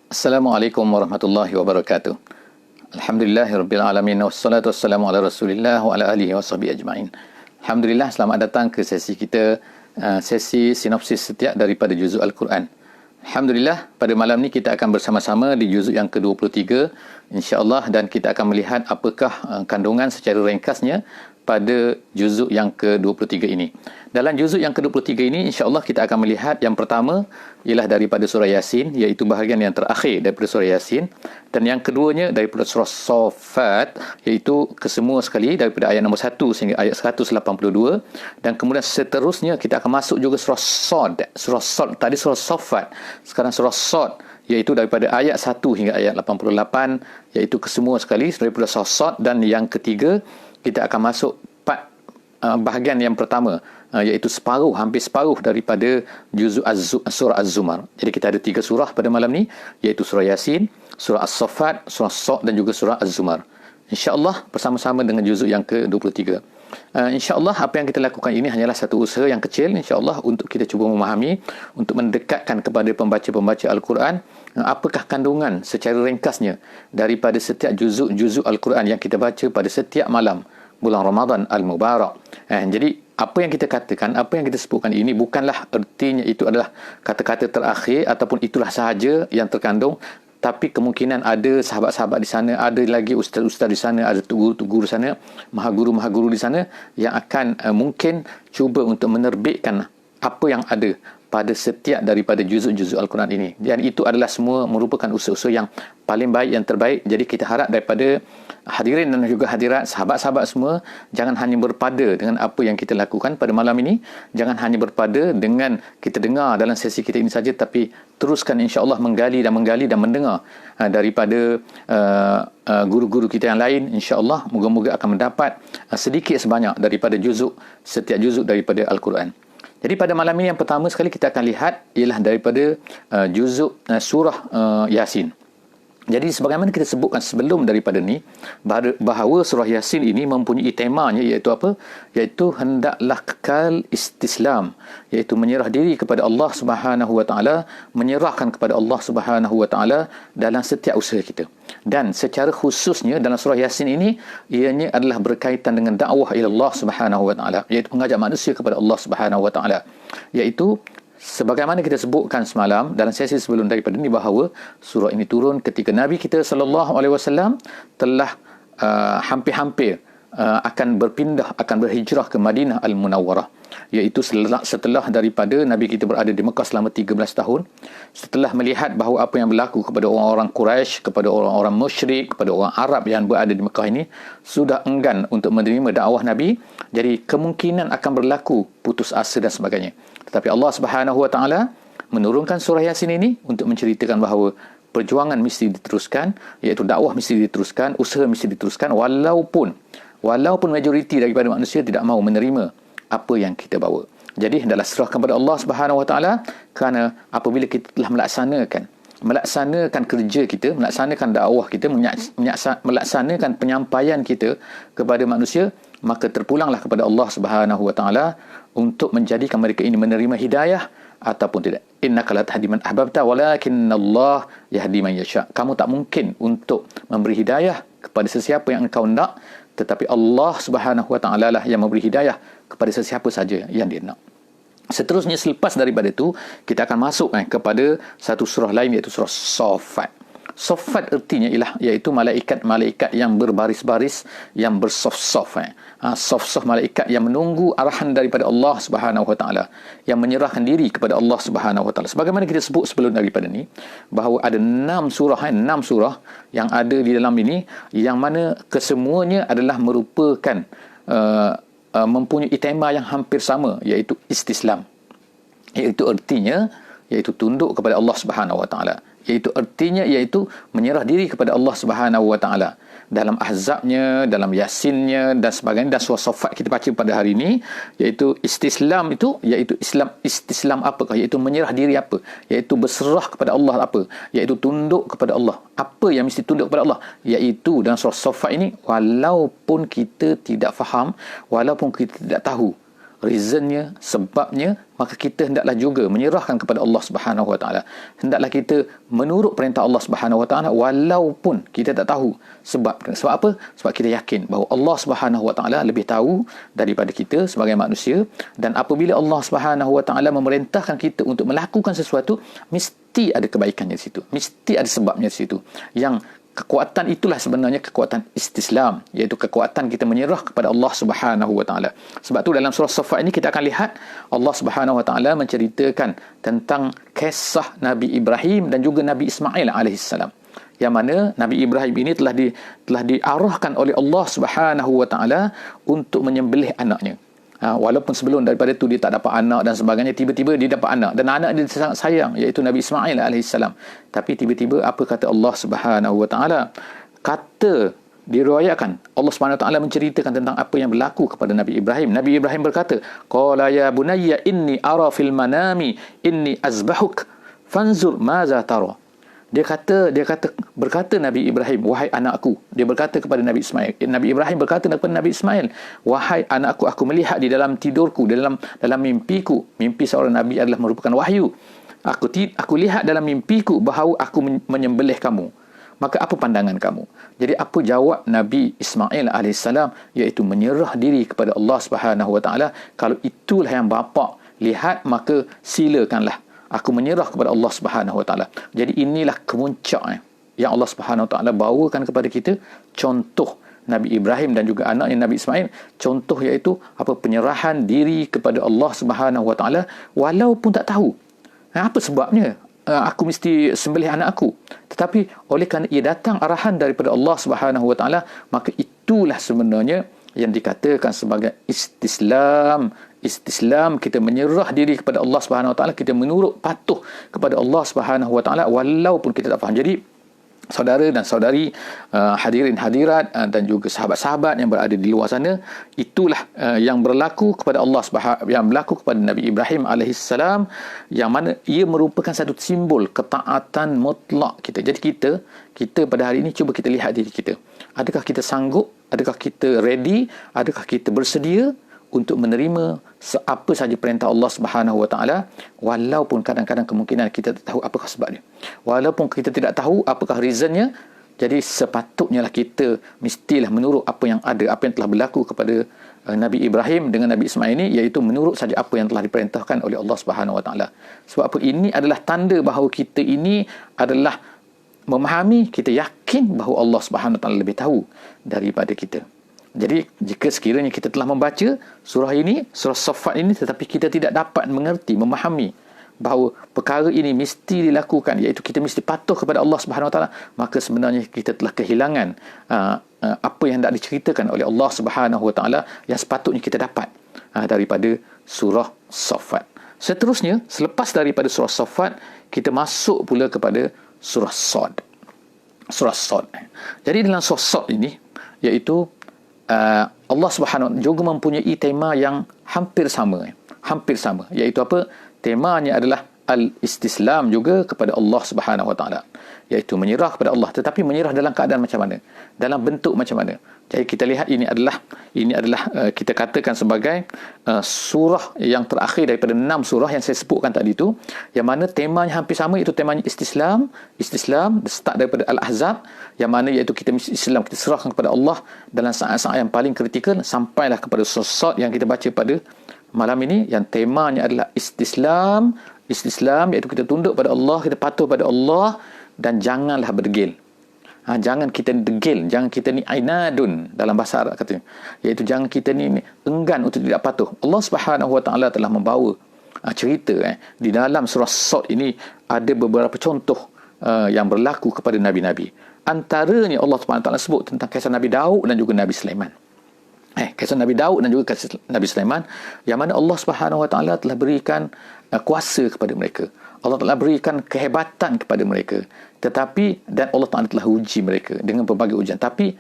Assalamualaikum warahmatullahi wabarakatuh. Alhamdulillahirabbil alamin wassalatu wassalamu ala Rasulillah wa ala alihi washabihi ajmain. Alhamdulillah, selamat datang ke sesi kita, sesi sinopsis setiap daripada juzuk Al-Quran. Alhamdulillah, pada malam ni kita akan bersama-sama di juzuk yang ke-23 insya-Allah, dan kita akan melihat apakah kandungan secara ringkasnya pada juzuk yang ke-23 ini. Dalam juzuk yang ke-23 ini, insya-Allah kita akan melihat yang pertama ialah daripada surah Yasin, iaitu bahagian yang terakhir daripada surah Yasin, dan yang keduanya daripada surah Saffat, iaitu kesemua sekali daripada ayat nombor 1 sehingga ayat 182, dan kemudian seterusnya kita akan masuk juga surah Sad. Surah Sad tadi surah Saffat, sekarang surah Sad, iaitu daripada ayat 1 hingga ayat 88, iaitu kesemua sekali daripada surah Sad. Dan yang ketiga kita akan masuk bahagian yang pertama, iaitu hampir separuh daripada juzuk surah Az-Zumar. Jadi kita ada 3 surah pada malam ni, iaitu surah Yasin, surah As-Saffat, surah Sad dan juga surah Az-Zumar. InsyaAllah bersama-sama dengan juzuk yang ke-23. InsyaAllah apa yang kita lakukan ini hanyalah satu usaha yang kecil, insyaAllah, untuk kita cuba memahami, untuk mendekatkan kepada pembaca-pembaca Al-Quran apakah kandungan secara ringkasnya daripada setiap juzuk Al-Quran yang kita baca pada setiap malam bulan Ramadan Al-Mubarak. Jadi apa yang kita katakan, apa yang kita sebutkan ini bukanlah ertinya itu adalah kata-kata terakhir ataupun itulah sahaja yang terkandung, tapi kemungkinan ada sahabat-sahabat di sana, ada lagi ustaz-ustaz di sana, ada guru-guru di sana, mahaguru-mahaguru di sana yang akan mungkin cuba untuk menerbitkan apa yang ada pada setiap daripada juzuk-juzuk Al-Quran ini. Dan itu adalah semua merupakan usaha-usaha yang paling baik, yang terbaik. Jadi kita harap daripada hadirin dan juga hadirat, sahabat-sahabat semua, jangan hanya berpada dengan apa yang kita lakukan pada malam ini, jangan hanya berpada dengan kita dengar dalam sesi kita ini saja, tapi teruskan insya-Allah menggali dan mendengar daripada guru-guru kita yang lain. Insya-Allah moga-moga akan mendapat sedikit sebanyak daripada setiap juzuk daripada Al-Quran. Jadi pada malam ini yang pertama sekali kita akan lihat ialah daripada juzuk surah Yasin. Jadi sebagaimana kita sebutkan sebelum daripada ni, bahawa surah Yasin ini mempunyai temanya, iaitu apa? Iaitu hendaklah kekal istislam, iaitu menyerah diri kepada Allah Subhanahu Wa Taala, menyerahkan kepada Allah Subhanahu Wa Taala dalam setiap usaha kita. Dan secara khususnya dalam surah Yasin ini, ianya adalah berkaitan dengan dakwah ila Allah Subhanahu Wa Taala, iaitu mengajak manusia kepada Allah Subhanahu Wa Taala, iaitu sebagaimana kita sebutkan semalam dalam sesi sebelum daripada ini, bahawa surah ini turun ketika Nabi kita SAW telah hampir-hampir akan berhijrah ke Madinah Al-Munawwarah, iaitu setelah daripada Nabi kita berada di Mekah selama 13 tahun, setelah melihat bahawa apa yang berlaku kepada orang-orang Quraisy, kepada orang-orang musyrik, kepada orang Arab yang berada di Mekah ini sudah enggan untuk menerima dakwah Nabi. Jadi kemungkinan akan berlaku putus asa dan sebagainya. Tetapi Allah Subhanahu Wa Taala menurunkan surah Yasin ini untuk menceritakan bahawa perjuangan mesti diteruskan, iaitu dakwah mesti diteruskan, usaha mesti diteruskan, walaupun majoriti daripada manusia tidak mahu menerima apa yang kita bawa. Jadi hendaklah serahkan kepada Allah Subhanahu Wa Taala, kerana apabila kita telah melaksanakan kerja kita, melaksanakan dakwah kita, melaksanakan penyampaian kita kepada manusia, maka terpulanglah kepada Allah Subhanahu Wa Taala untuk menjadikan mereka ini menerima hidayah ataupun tidak. Innaka la tahdi man ahbabta walakinnallaha yahdi man yasha. Kamu tak mungkin untuk memberi hidayah kepada sesiapa yang engkau nak, tetapi Allah Subhanahu Wa Taala lah yang memberi hidayah kepada sesiapa saja yang dia nak. Seterusnya, selepas daripada itu, kita akan masuk kepada satu surah lain, iaitu surah Saffat. Saffat artinya iaitu malaikat-malaikat yang berbaris-baris, yang bersof-sof. Sof-sof, malaikat yang menunggu arahan daripada Allah Subhanahu Wa Taala, yang menyerahkan diri kepada Allah Subhanahu Wa Taala. Sebagaimana kita sebut sebelum daripada ni, bahawa ada 6 surah yang ada di dalam ini, yang mana kesemuanya adalah merupakan mempunyai tema yang hampir sama, iaitu istislam. Iaitu artinya tunduk kepada Allah Subhanahu Wa Taala. Iaitu artinya menyerah diri kepada Allah Subhanahu Wa Taala. Dalam Ahzabnya, dalam Yasinnya dan sebagainya, dan surah Saffat kita baca pada hari ini, iaitu istislam itu, iaitu istislam apakah? Iaitu menyerah diri apa? Iaitu berserah kepada Allah apa? Iaitu tunduk kepada Allah. Apa yang mesti tunduk kepada Allah? Iaitu dalam surah Saffat ini, walaupun kita tidak faham, walaupun kita tidak tahu reasonnya, sebabnya, maka kita hendaklah juga menyerahkan kepada Allah Subhanahu Wa Taala. Hendaklah kita menurut perintah Allah Subhanahu Wa Taala walaupun kita tak tahu sebab. Sebab apa? Sebab kita yakin bahawa Allah Subhanahu Wa Taala lebih tahu daripada kita sebagai manusia, dan apabila Allah Subhanahu Wa Taala memerintahkan kita untuk melakukan sesuatu, mesti ada kebaikannya di situ. Mesti ada sebabnya di situ. Yang kekuatan itulah sebenarnya kekuatan istislam, iaitu kekuatan kita menyerah kepada Allah Subhanahu Wa Taala. Sebab tu dalam surah Saffat ini kita akan lihat Allah Subhanahu Wa Taala menceritakan tentang kisah Nabi Ibrahim dan juga Nabi Ismail alaihissalam. Yang mana Nabi Ibrahim ini telah diarahkan oleh Allah Subhanahu Wa Taala untuk menyembelih anaknya. Walaupun sebelum daripada itu dia tak dapat anak dan sebagainya, tiba-tiba dia dapat anak, dan anak dia sangat sayang, iaitu Nabi Ismail alaihissalam. Tapi tiba-tiba apa kata Allah Subhanahu Wa Taala? Kata diriwayatkan Allah Subhanahu Wa Taala menceritakan tentang apa yang berlaku kepada Nabi Ibrahim. Nabi Ibrahim berkata, qala ya bunayya inni ara fil manami inni azbahuk fanzur maza tara. Berkata Nabi Ibrahim, wahai anakku. Dia berkata kepada Nabi Ismail. Nabi Ibrahim berkata kepada Nabi Ismail, wahai anakku, aku melihat di dalam tidurku, dalam mimpiku. Mimpi seorang Nabi adalah merupakan wahyu. Aku lihat dalam mimpiku bahawa aku menyembelih kamu. Maka apa pandangan kamu? Jadi apa jawab Nabi Ismail alaihissalam? Iaitu menyerah diri kepada Allah Subhanahu Wa Taala. Kalau itulah yang bapa lihat, maka silakanlah. Aku menyerah kepada Allah Subhanahu Wa Taala. Jadi inilah kemuncak yang Allah Subhanahu Wa Taala bawakan kepada kita, contoh Nabi Ibrahim dan juga anaknya Nabi Ismail. Contoh iaitu penyerahan diri kepada Allah Subhanahu Wa Taala walaupun tak tahu apa sebabnya aku mesti sembelih anak aku. Tetapi oleh kerana ia datang arahan daripada Allah Subhanahu Wa Taala, maka itulah sebenarnya yang dikatakan sebagai istislam. Istislam, kita menyerah diri kepada Allah Subhanahu Wa Taala, kita menurut patuh kepada Allah Subhanahu Wa Taala walaupun kita tak faham. Jadi saudara dan saudari, hadirin hadirat dan juga sahabat-sahabat yang berada di luar sana, itulah yang berlaku kepada Allah yang berlaku kepada Nabi Ibrahim alaihissalam, yang mana ia merupakan satu simbol ketaatan mutlak kita. Jadi kita pada hari ini cuba kita lihat diri kita. Adakah kita sanggup? Adakah kita ready? Adakah kita bersedia untuk menerima apa saja perintah Allah Subhanahu Wa Taala, walaupun kadang-kadang kemungkinan kita tak tahu apakah sebabnya, walaupun kita tidak tahu apakah reasonnya. Jadi sepatutnya lah kita mestilah menurut apa yang ada, apa yang telah berlaku kepada Nabi Ibrahim dengan Nabi Ismail ini, iaitu menurut saja apa yang telah diperintahkan oleh Allah Subhanahu Wa Taala. Sebab apa? Ini adalah tanda bahawa kita ini adalah memahami, kita yakin bahawa Allah Subhanahu Wa Taala lebih tahu daripada kita. Jadi jika sekiranya kita telah membaca surah ini, surah Saffat ini, tetapi kita tidak dapat mengerti, memahami bahawa perkara ini mesti dilakukan, iaitu kita mesti patuh kepada Allah Subhanahu Wa Taala, maka sebenarnya kita telah kehilangan apa yang hendak diceritakan oleh Allah Subhanahu Wa Taala yang sepatutnya kita dapat daripada surah Saffat. Seterusnya, selepas daripada surah Saffat, kita masuk pula kepada surah Sad. Surah Sad. Jadi dalam surah Sad ini, iaitu Allah Subhanahu juga mempunyai tema yang hampir sama, iaitu apa? Temanya adalah al-istislam juga kepada Allah Subhanahu Wa Taala, iaitu menyerah kepada Allah, tetapi menyerah dalam keadaan macam mana, dalam bentuk macam mana. Jadi kita lihat ini adalah kita katakan sebagai surah yang terakhir daripada 6 surah yang saya sebutkan tadi itu, yang mana temanya hampir sama, iaitu temanya istislam, start daripada Al-Ahzab, yang mana iaitu kita Islam, kita serahkan kepada Allah dalam saat-saat yang paling kritikal, sampailah kepada surah Sad yang kita baca pada malam ini, yang temanya adalah istislam, iaitu kita tunduk pada Allah, kita patuh pada Allah, dan janganlah berdegil. Jangan kita degil, jangan kita ni ainadun dalam bahasa Arab katanya, iaitu jangan kita ni enggan untuk tidak patuh. Allah Subhanahu Wa Taala telah membawa cerita di dalam surah Sad ini ada beberapa contoh yang berlaku kepada nabi-nabi. Antaranya Allah Subhanahu Wa Taala sebut tentang kisah Nabi Daud dan juga Nabi Sulaiman. Kisah Nabi Daud dan juga kisah Nabi Sulaiman, yang mana Allah Subhanahu Wa Taala telah berikan kuasa kepada mereka. Allah telah berikan kehebatan kepada mereka. Dan Allah Ta'ala telah uji mereka dengan berbagai ujian. Tapi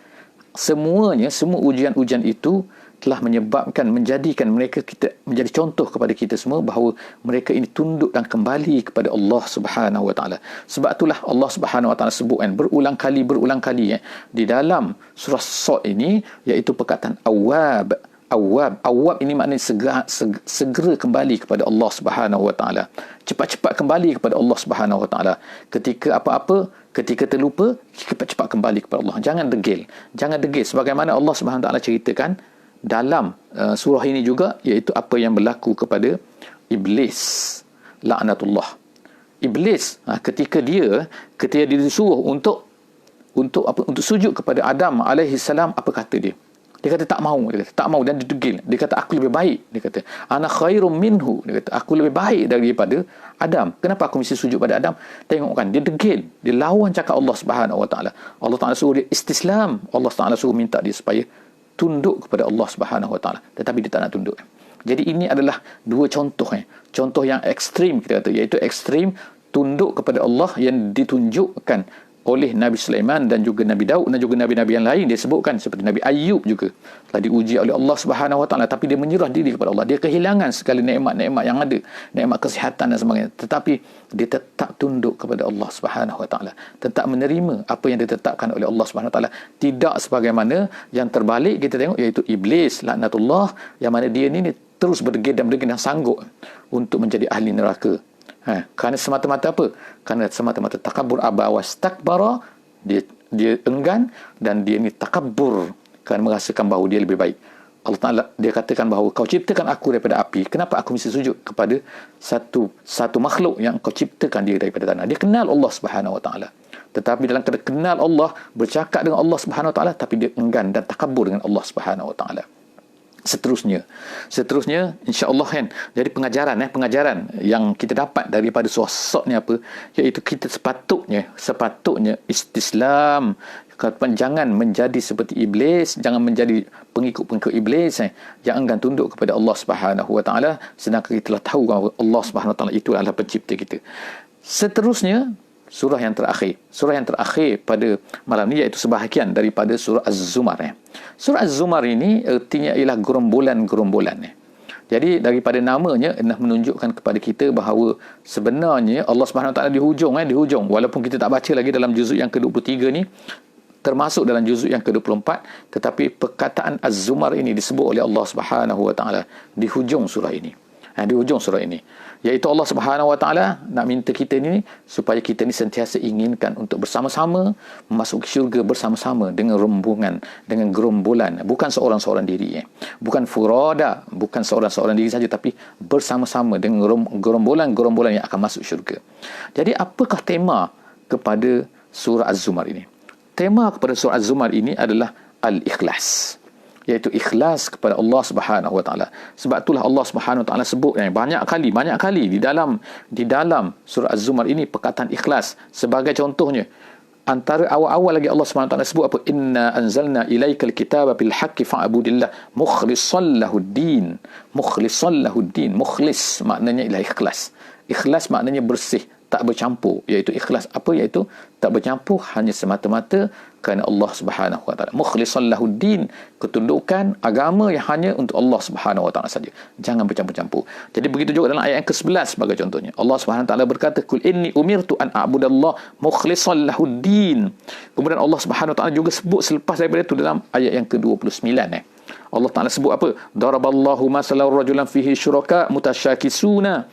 semua ujian-ujian itu telah menjadikan mereka menjadi contoh kepada kita semua bahawa mereka ini tunduk dan kembali kepada Allah Subhanahu Wa Taala. Sebab itulah Allah Subhanahu Wa Taala sebut berulang kali di dalam surah Sad ini, iaitu perkataan awab. Awwab. Awwab ini maknanya segera kembali kepada Allah Subhanahu Wa Taala. Cepat-cepat kembali kepada Allah Subhanahu Wa Taala. Ketika apa-apa, ketika terlupa, cepat-cepat kembali kepada Allah. Jangan degil. Jangan degil. Sebagaimana Allah Subhanahu Wa Taala ceritakan dalam surah ini juga, iaitu apa yang berlaku kepada Iblis. Laknatullah. Iblis, ketika dia disuruh untuk sujud kepada Adam alaihi salam, apa kata dia? Dia kata tak mahu. Dia kata tak mahu dan didegil. Dia kata aku lebih baik. Dia kata ana khairum minhu. Dia kata aku lebih baik daripada Adam. Kenapa aku mesti sujud pada Adam? Tengok kan, dia degil. Dia lawan cakap Allah Subhanahu Wa Taala. Allah Taala suruh dia istislam. Allah Taala suruh minta dia supaya tunduk kepada Allah Subhanahu Wa Taala. Tetapi dia tak nak tunduk. Jadi ini adalah dua contoh. Contoh yang ekstrim kita kata, iaitu ekstrim tunduk kepada Allah yang ditunjukkan oleh Nabi Sulaiman dan juga Nabi Daud dan juga Nabi-Nabi yang lain. Dia sebutkan seperti Nabi Ayub juga telah diuji oleh Allah Subhanahu Wa Taala, tapi dia menyerah diri kepada Allah. Dia kehilangan segala nikmat-nikmat yang ada, nikmat kesihatan dan sebagainya, tetapi dia tetap tunduk kepada Allah Subhanahu Wa Taala, tetap menerima apa yang ditetapkan oleh Allah Subhanahu Wa Taala. Tidak sebagaimana yang terbalik kita tengok, iaitu Iblis laknatullah, yang mana dia ni terus berdegil dan sanggup untuk menjadi ahli neraka. Kerana semata-mata apa? Kerana semata-mata takabur, aba wastakbara, dia enggan dan dia ni takabur kerana merasakan bahawa dia lebih baik. Allah Ta'ala dia katakan bahawa kau ciptakan aku daripada api, kenapa aku mesti sujud kepada satu makhluk yang kau ciptakan dia daripada tanah? Dia kenal Allah Subhanahu Wa Ta'ala, tetapi dalam keadaan kenal Allah, bercakap dengan Allah Subhanahu Wa Ta'ala, tapi dia enggan dan takabur dengan Allah Subhanahu Wa Ta'ala. Seterusnya insya-Allah kan. Jadi pengajaran yang kita dapat daripada sosok ni apa, iaitu kita sepatutnya istislam. Jangan menjadi seperti Iblis, jangan menjadi pengikut-pengikut Iblis yang enggan tunduk kepada Allah Subhanahu Wa Taala, sedangkan kita telah tahu bahawa Allah Subhanahu Wa Taala itu adalah pencipta kita. Seterusnya surah yang terakhir pada malam ni, iaitu sebahagian daripada surah Az-Zumar. Surah Az-Zumar ini artinya ialah gerombolan-gerombolan. Jadi daripada namanya adalah menunjukkan kepada kita bahawa sebenarnya Allah Subhanahu Wa Taala di hujung walaupun kita tak baca lagi dalam juzuk yang ke-23 ni, termasuk dalam juzuk yang ke-24, tetapi perkataan Az-Zumar ini disebut oleh Allah Subhanahu Wa Taala di hujung surah ini. Di hujung surah ini, iaitu Allah Subhanahu Wa Taala nak minta kita ni supaya kita ni sentiasa inginkan untuk bersama-sama masuk syurga bersama-sama dengan rombongan, dengan gerombolan, bukan seorang-seorang diri, bukan furada, bukan seorang-seorang diri saja, tapi bersama-sama dengan gerombolan-gerombolan yang akan masuk syurga. Jadi apakah tema kepada surah Az-Zumar ini? Tema kepada surah Az-Zumar ini adalah al-ikhlas, iaitu ikhlas kepada Allah Subhanahu Wa Taala. Sebab itulah Allah Subhanahu Wa Taala sebut banyak kali di dalam surah Az-Zumar ini perkataan ikhlas. Sebagai contohnya, antara awal-awal lagi Allah Subhanahu Wa Taala sebut apa? Inna anzalna ilaikal kitaba bil haqqi fa'budillah mukhlishan lahuddin. Mukhlis maknanya ialah ikhlas. Ikhlas maknanya bersih, tak bercampur, iaitu ikhlas apa? Iaitu tak bercampur, hanya semata-mata kerana Allah Subhanahu Wa Taala. Mukhlishan lahuddin, ketundukan agama yang hanya untuk Allah Subhanahu Wa Taala saja, jangan bercampur-campur. Jadi begitu juga dalam ayat yang ke-11 sebagai contohnya, Allah Subhanahu Wa Taala berkata, kul inni umirtu an a'budallah mukhlishan lahuddin. Kemudian Allah Subhanahu Wa Taala juga sebut selepas daripada itu dalam ayat yang ke-29 Allah Ta'ala sebut apa? Daraballahu masalan rajulan fihi syuraka mutasyakisuna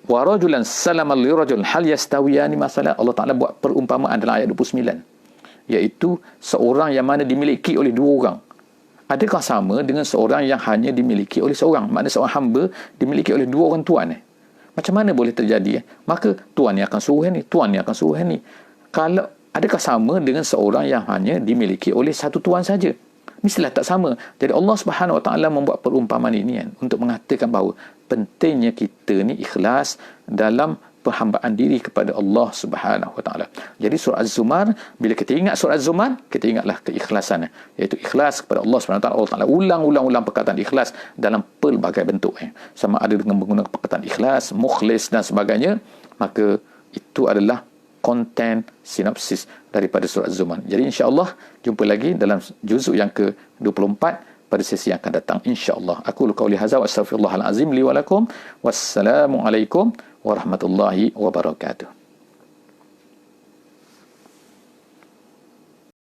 wa rajulan salaman li rajul hal yastawiyani masalah. Allah Ta'ala buat perumpamaan dalam ayat 29, iaitu seorang yang mana dimiliki oleh dua orang. Adakah sama dengan seorang yang hanya dimiliki oleh seorang? Maknanya seorang hamba dimiliki oleh dua orang tuan. Macam mana boleh terjadi? Maka tuan ni akan suruh ni, tuan ni akan suruh ni. Kalau adakah sama dengan seorang yang hanya dimiliki oleh satu tuan saja? Mestilah tak sama. Jadi Allah Subhanahu Wa Taala membuat perumpamaan ini untuk mengatakan bahawa pentingnya kita ni ikhlas dalam perhambaan diri kepada Allah Subhanahu Wa Taala. Jadi surah Az-Zumar, bila kita ingat surah Az-Zumar, kita ingatlah keikhlasan, iaitu ikhlas kepada Allah Subhanahu Wa Taala. Allah Taala ulang perkataan ikhlas dalam pelbagai bentuk, sama ada dengan menggunakan perkataan ikhlas, mukhlis dan sebagainya. Maka itu adalah konten sinopsis daripada surah Az-Zumar. Jadi insya-Allah jumpa lagi dalam juzuk yang ke-24 pada sesi yang akan datang insya-Allah. Aku qauli hadza wa astaghfirullahal azim li wa lakum. Wassalamualaikum warahmatullahi wabarakatuh.